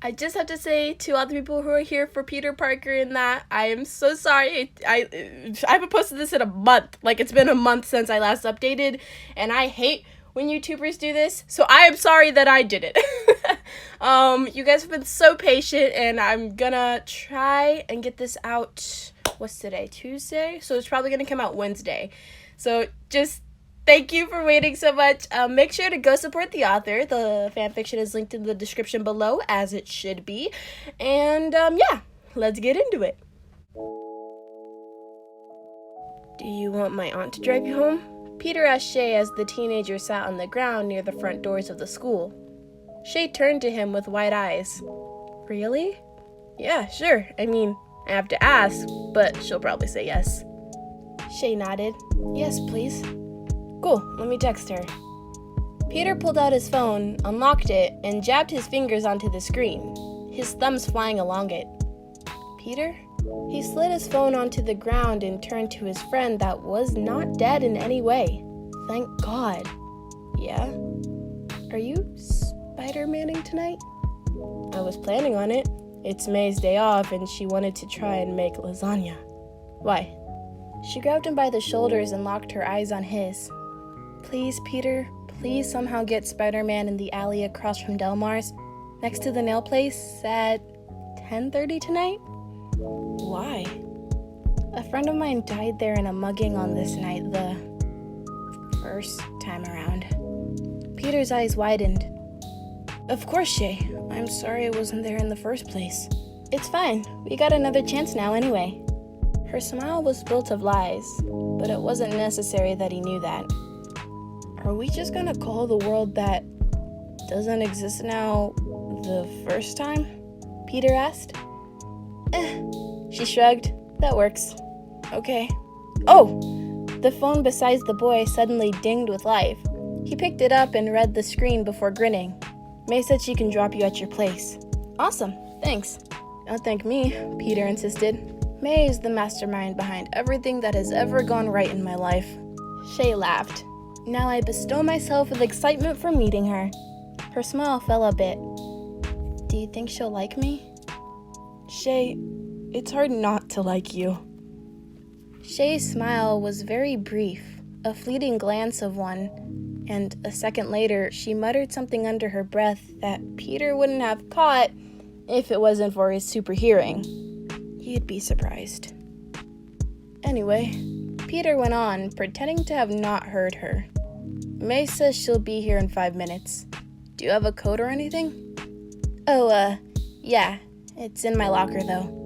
I just have to say to all the people who are here for Peter Parker and that, I am so sorry. I haven't posted this in a month. Like, it's been a month since I last updated, and I hate when YouTubers do this, so I am sorry that I did it. You guys have been so patient, and I'm gonna try and get this out, what's today, Tuesday? So it's probably gonna come out Wednesday. So just thank you for waiting so much. Make sure to go support the author. The fanfiction is linked in the description below, as it should be. And yeah, let's get into it. Do you want my aunt to drive you home? Peter asked Shay as the teenager sat on the ground near the front doors of the school. Shay turned to him with wide eyes. Really? Yeah, sure. I mean, I have to ask, but she'll probably say yes. Shay nodded. Yes, please. Cool, let me text her. Peter pulled out his phone, unlocked it, and jabbed his fingers onto the screen, his thumbs flying along it. Peter? He slid his phone onto the ground and turned to his friend that was not dead in any way. Thank God. Yeah? Are you Spider-Manning tonight? I was planning on it. It's May's day off and she wanted to try and make lasagna. Why? She grabbed him by the shoulders and locked her eyes on his. Please, Peter, please somehow get Spider-Man in the alley across from Delmar's, next to the nail place at 10:30 tonight? Why? A friend of mine died there in a mugging on this night, the first time around. Peter's eyes widened. Of course, Shay. I'm sorry I wasn't there in the first place. It's fine. We got another chance now anyway. Her smile was built of lies, but it wasn't necessary that he knew that. Are we just gonna call the world that doesn't exist now the first time? Peter asked. She shrugged. That works. Okay. Oh! The phone beside the boy suddenly dinged with life. He picked it up and read the screen before grinning. May said she can drop you at your place. Awesome. Thanks. Don't thank me, Peter insisted. May is the mastermind behind everything that has ever gone right in my life. Shay laughed. Now I bestow myself with excitement for meeting her. Her smile fell a bit. Do you think she'll like me? Shay, it's hard not to like you. Shay's smile was very brief, a fleeting glance of one, and a second later she muttered something under her breath that Peter wouldn't have caught if it wasn't for his super hearing. You'd be surprised. Anyway, Peter went on, pretending to have not heard her. May says she'll be here in 5 minutes. Do you have a coat or anything? Oh, yeah. It's in my locker, though.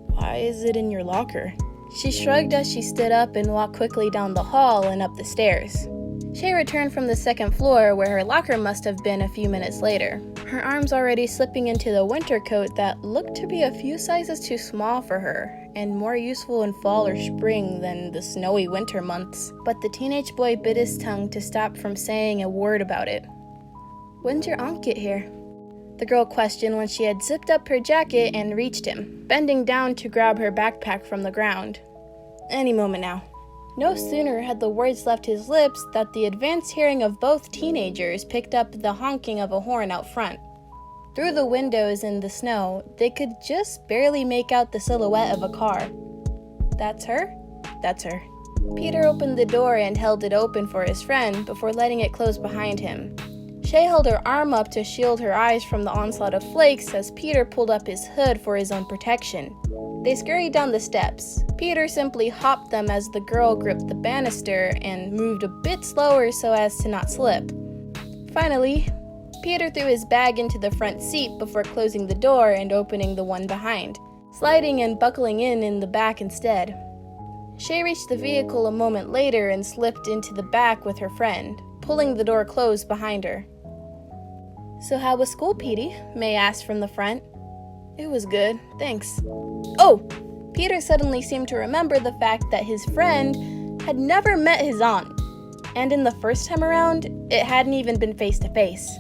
Why is it in your locker? She shrugged as she stood up and walked quickly down the hall and up the stairs. Shay returned from the second floor, where her locker must have been a few minutes later, her arms already slipping into the winter coat that looked to be a few sizes too small for her, and more useful in fall or spring than the snowy winter months. But the teenage boy bit his tongue to stop from saying a word about it. When'd your aunt get here? The girl questioned when she had zipped up her jacket and reached him, bending down to grab her backpack from the ground. Any moment now. No sooner had the words left his lips that the advanced hearing of both teenagers picked up the honking of a horn out front. Through the windows in the snow, they could just barely make out the silhouette of a car. That's her? That's her. Peter opened the door and held it open for his friend before letting it close behind him. Shay held her arm up to shield her eyes from the onslaught of flakes as Peter pulled up his hood for his own protection. They scurried down the steps. Peter simply hopped them as the girl gripped the banister and moved a bit slower so as to not slip. Finally, Peter threw his bag into the front seat before closing the door and opening the one behind, sliding and buckling in the back instead. Shay reached the vehicle a moment later and slipped into the back with her friend, pulling the door closed behind her. So how was school, Petey? May asked from the front. It was good, thanks. Oh! Peter suddenly seemed to remember the fact that his friend had never met his aunt, and in the first time around, it hadn't even been face to face.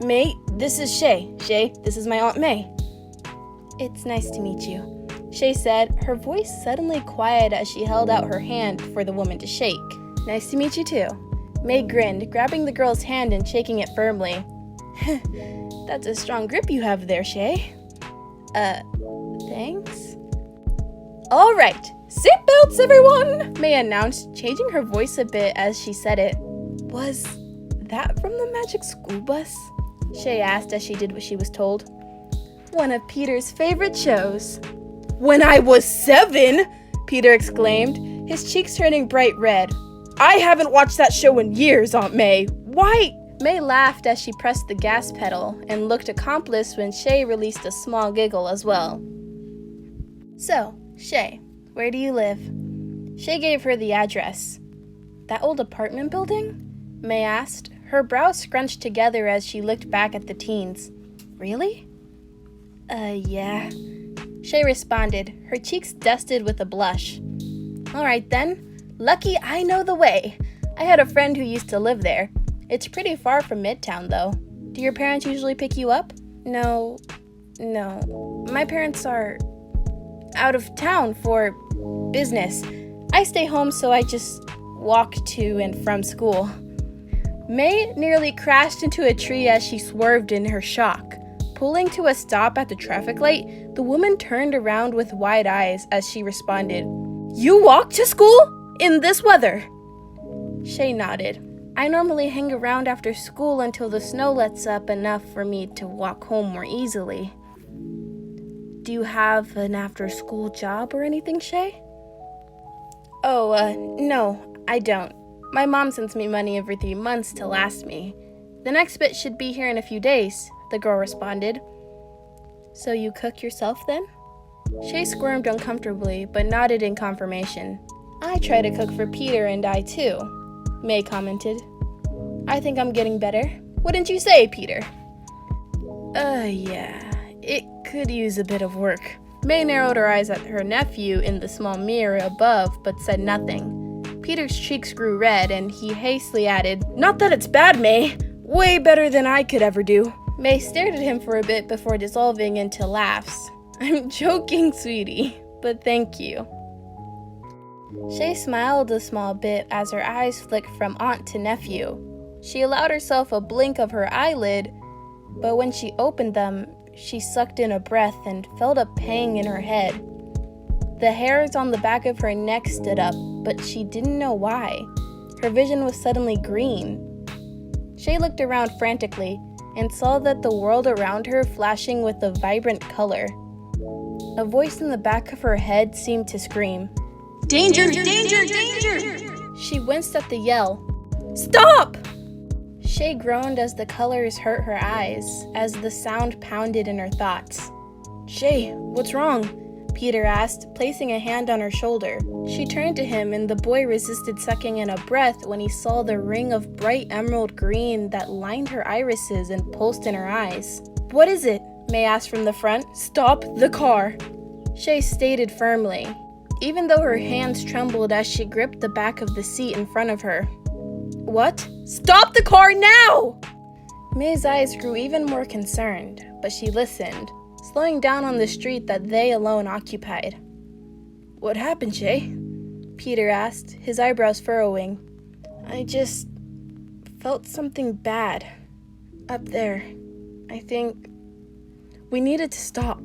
May, this is Shay. Shay, this is my Aunt May. It's nice to meet you, Shay said, her voice suddenly quiet as she held out her hand for the woman to shake. Nice to meet you too. May grinned, grabbing the girl's hand and shaking it firmly. That's a strong grip you have there, Shay. Thanks? All right, seatbelts, everyone, May announced, changing her voice a bit as she said it. Was that from the magic school bus? Shay asked as she did what she was told. One of Peter's favorite shows. When I was 7, Peter exclaimed, his cheeks turning bright red. I haven't watched that show in years, Aunt May. Why? May laughed as she pressed the gas pedal and looked accomplished when Shay released a small giggle as well. So, Shay, where do you live? Shay gave her the address. That old apartment building? May asked, her brows scrunched together as she looked back at the teens. Really? Yeah. Shay responded, her cheeks dusted with a blush. All right then. Lucky I know the way. I had a friend who used to live there. It's pretty far from Midtown, though. Do your parents usually pick you up? No. My parents are out of town for business. I stay home, so I just walk to and from school. May nearly crashed into a tree as she swerved in her shock. Pulling to a stop at the traffic light, the woman turned around with wide eyes as she responded, You walk to school? In this weather? Shay nodded. I normally hang around after school until the snow lets up enough for me to walk home more easily. Do you have an after-school job or anything, Shay? No, I don't. My mom sends me money every 3 months to last me. The next bit should be here in a few days, the girl responded. So you cook yourself then? Shay squirmed uncomfortably, but nodded in confirmation. I try to cook for Peter and I too, May commented. I think I'm getting better. Wouldn't you say, Peter? Yeah. It could use a bit of work. May narrowed her eyes at her nephew in the small mirror above, but said nothing. Peter's cheeks grew red, and he hastily added, Not that it's bad, May. Way better than I could ever do. May stared at him for a bit before dissolving into laughs. I'm joking, sweetie, but thank you. Shay smiled a small bit as her eyes flicked from aunt to nephew. She allowed herself a blink of her eyelid, but when she opened them, she sucked in a breath and felt a pang in her head. The hairs on the back of her neck stood up, but she didn't know why. Her vision was suddenly green. Shay looked around frantically and saw that the world around her flashing with a vibrant color. A voice in the back of her head seemed to scream, Danger! Danger! Danger! She winced at the yell. Stop! Shay groaned as the colors hurt her eyes, as the sound pounded in her thoughts. Shay, what's wrong? Peter asked, placing a hand on her shoulder. She turned to him, and the boy resisted sucking in a breath when he saw the ring of bright emerald green that lined her irises and pulsed in her eyes. What is it? May asked from the front. Stop the car. Shay stated firmly, even though her hands trembled as she gripped the back of the seat in front of her. What? Stop the car now! May's eyes grew even more concerned, but she listened, slowing down on the street that they alone occupied. What happened, Shay? Peter asked, his eyebrows furrowing. I just felt something bad. Up there. I think we needed to stop.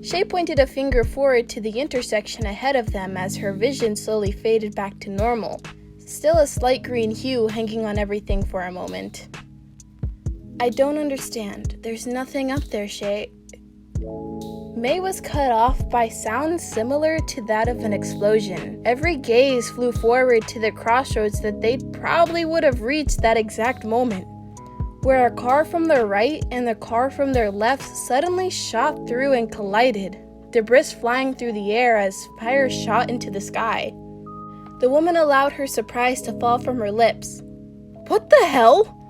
Shay pointed a finger forward to the intersection ahead of them as her vision slowly faded back to normal, still a slight green hue hanging on everything for a moment. I don't understand. There's nothing up there, Shay. May was cut off by sounds similar to that of an explosion. Every gaze flew forward to the crossroads that they probably would have reached that exact moment, where a car from their right and a car from their left suddenly shot through and collided, debris flying through the air as fire shot into the sky. The woman allowed her surprise to fall from her lips. What the hell?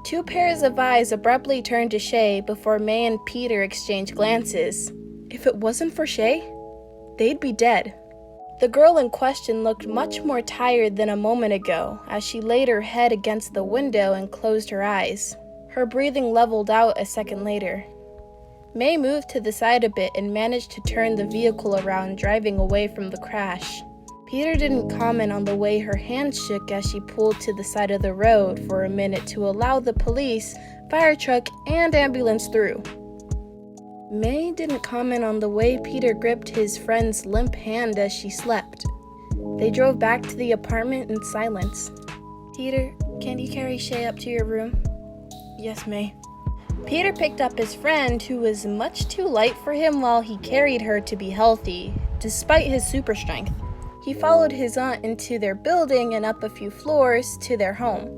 Two pairs of eyes abruptly turned to Shay before May and Peter exchanged glances. If it wasn't for Shay, they'd be dead. The girl in question looked much more tired than a moment ago as she laid her head against the window and closed her eyes. Her breathing leveled out a second later. May moved to the side a bit and managed to turn the vehicle around, driving away from the crash. Peter didn't comment on the way her hands shook as she pulled to the side of the road for a minute to allow the police, fire truck, and ambulance through. May didn't comment on the way Peter gripped his friend's limp hand as she slept. They drove back to the apartment in silence. "Peter, can you carry Shay up to your room?" "Yes, May." Peter picked up his friend, who was much too light for him while he carried her to be healthy, despite his super strength. He followed his aunt into their building and up a few floors to their home.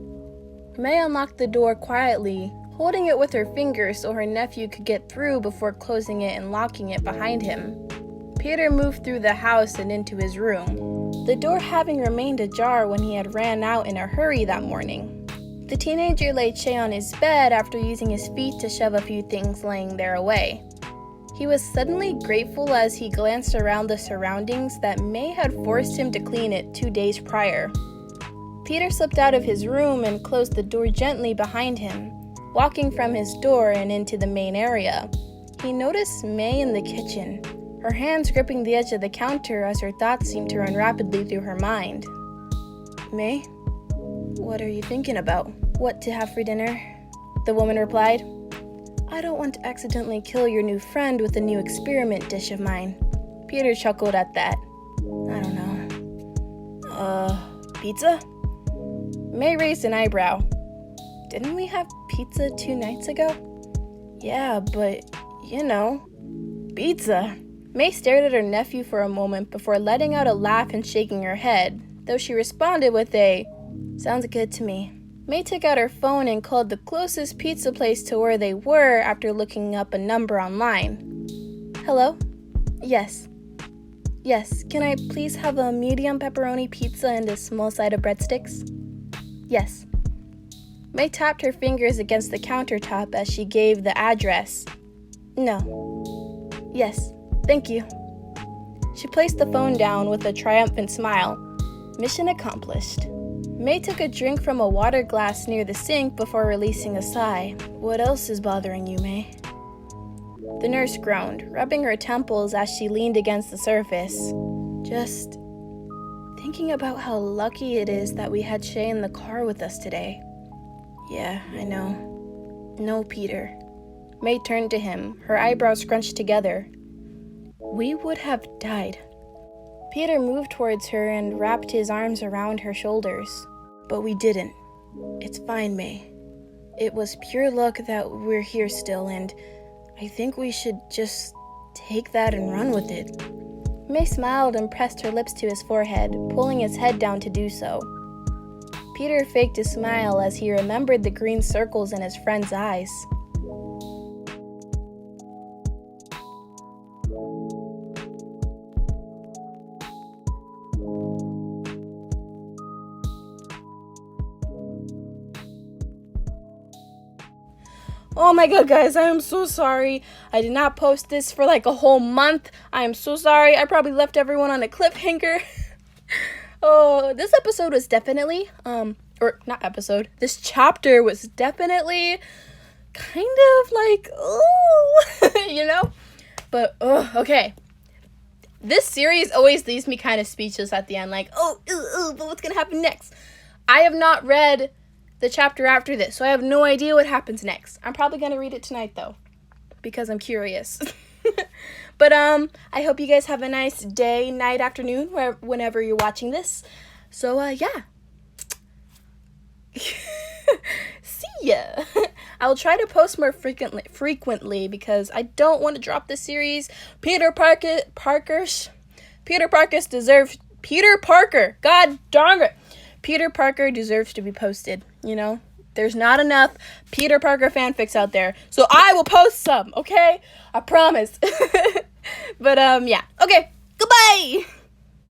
May unlocked the door quietly, holding it with her fingers so her nephew could get through before closing it and locking it behind him. Peter moved through the house and into his room, the door having remained ajar when he had ran out in a hurry that morning. The teenager laid Shay on his bed after using his feet to shove a few things laying there away. He was suddenly grateful as he glanced around the surroundings that May had forced him to clean it 2 days prior. Peter slipped out of his room and closed the door gently behind him, walking from his door and into the main area. He noticed May in the kitchen, her hands gripping the edge of the counter as her thoughts seemed to run rapidly through her mind. "May, what are you thinking about?" "What to have for dinner?" the woman replied. "I don't want to accidentally kill your new friend with a new experiment dish of mine." Peter chuckled at that. "I don't know. Pizza?" May raised an eyebrow. "Didn't we have pizza 2 nights ago?" "Yeah, but, pizza." May stared at her nephew for a moment before letting out a laugh and shaking her head, though she responded with a, "Sounds good to me." May took out her phone and called the closest pizza place to where they were after looking up a number online. "Hello? Yes. Yes, can I please have a medium pepperoni pizza and a small side of breadsticks?" "Yes." May tapped her fingers against the countertop as she gave the address. "No." "Yes, thank you." She placed the phone down with a triumphant smile. Mission accomplished. May took a drink from a water glass near the sink before releasing a sigh. "What else is bothering you, May?" The nurse groaned, rubbing her temples as she leaned against the surface. "Just thinking about how lucky it is that we had Shay in the car with us today." "Yeah, I know." "No, Peter." May turned to him, her eyebrows scrunched together. "We would have died." Peter moved towards her and wrapped his arms around her shoulders. "But we didn't. It's fine, May. It was pure luck that we're here still, and I think we should just take that and run with it." May smiled and pressed her lips to his forehead, pulling his head down to do so. Peter faked a smile as he remembered the green circles in his friend's eyes. Oh my god, guys, I am so sorry. I did not post this for like a whole month. I am so sorry. I probably left everyone on a cliffhanger. Oh, this episode was definitely, this chapter was definitely kind of like, oh, But, okay. This series always leaves me kind of speechless at the end, like, but what's gonna happen next? I have not read the chapter after this, so I have no idea what happens next. I'm probably gonna read it tonight, though, because I'm curious. But, I hope you guys have a nice day, night, afternoon, whenever you're watching this. So, yeah. See ya. I'll try to post more frequently because I don't want to drop the series. Peter Parker, God darn it. Peter Parker deserves to be posted, There's not enough Peter Parker fanfics out there, so I will post some, okay? I promise. But, yeah. Okay, goodbye!